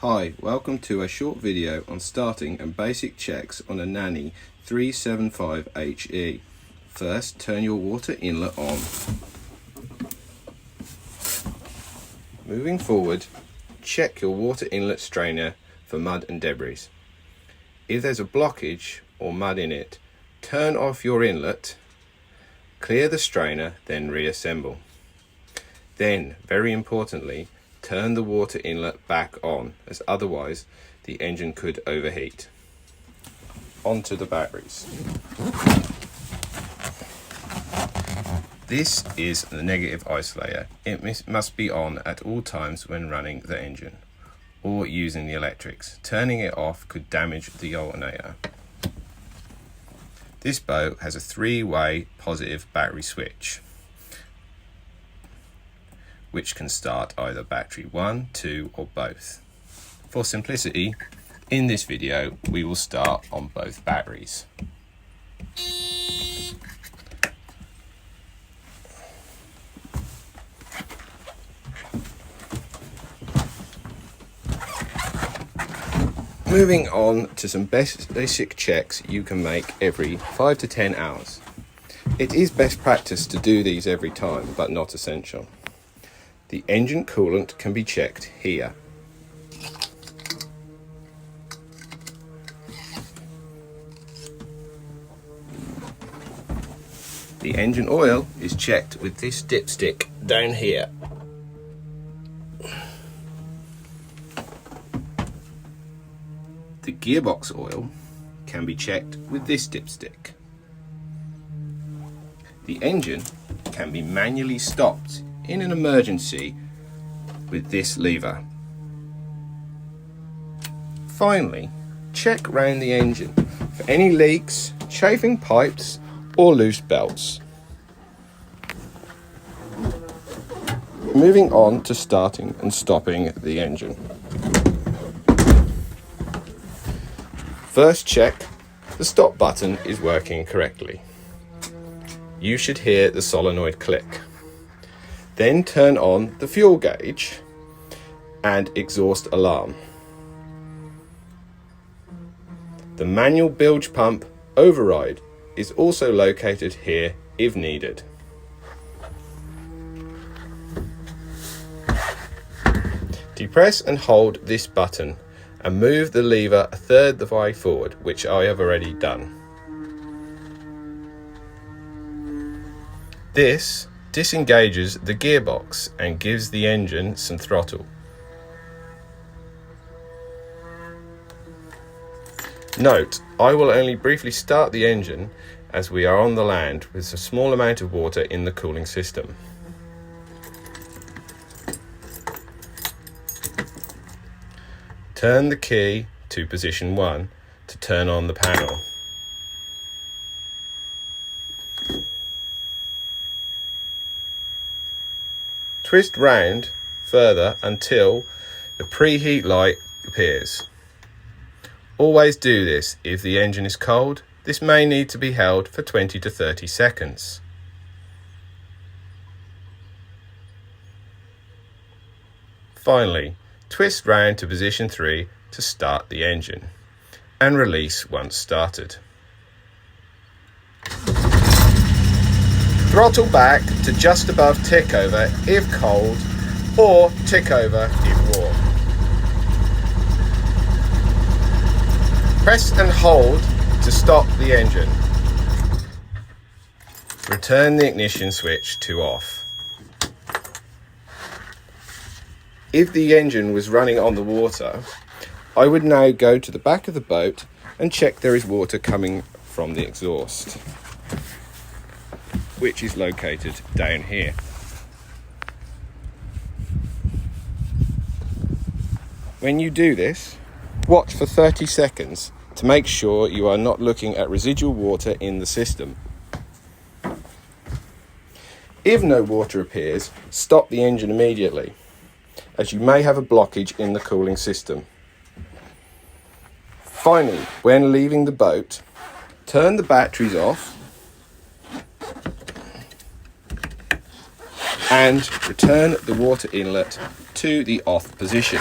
Hi, welcome to a short video on starting and basic checks on a Nanni 375HE. First, turn your water inlet on. Moving forward, check your water inlet strainer for mud and debris. If there's a blockage or mud in it, turn off your inlet, clear the strainer, then reassemble. Then, very importantly, turn the water inlet back on, as otherwise the engine could overheat. Onto the batteries. This is the negative isolator. It must be on at all times when running the engine or using the electrics. Turning it off could damage the alternator. This boat has a 3-way positive battery switch, which can start either battery 1, 2 or both. For simplicity, in this video we will start on both batteries. Moving on to some basic checks you can make every 5 to 10 hours. It is best practice to do these every time, but not essential. The engine coolant can be checked here. The engine oil is checked with this dipstick down here. The gearbox oil can be checked with this dipstick. The engine can be manually stopped in an emergency with this lever. Finally, check round the engine for any leaks, chafing pipes or loose belts. Moving on to starting and stopping the engine. First, check the stop button is working correctly. You should hear the solenoid click. Then turn on the fuel gauge and exhaust alarm. The manual bilge pump override is also located here if needed. Depress and hold this button and move the lever a third the way forward, which I have already done. This disengages the gearbox and gives the engine some throttle. Note, I will only briefly start the engine as we are on the land with a small amount of water in the cooling system. Turn the key to position 1 to turn on the panel. Twist round further until the preheat light appears. Always do this if the engine is cold. This may need to be held for 20 to 30 seconds. Finally, twist round to position 3 to start the engine and release once started. Throttle back to just above tick over if cold or tick over if warm. Press and hold to stop the engine. Return the ignition switch to off. If the engine was running on the water, I would now go to the back of the boat and check there is water coming from the exhaust, which is located down here. When you do this, watch for 30 seconds to make sure you are not looking at residual water in the system. If no water appears, stop the engine immediately, as you may have a blockage in the cooling system. Finally, when leaving the boat, turn the batteries off and return the water inlet to the off position.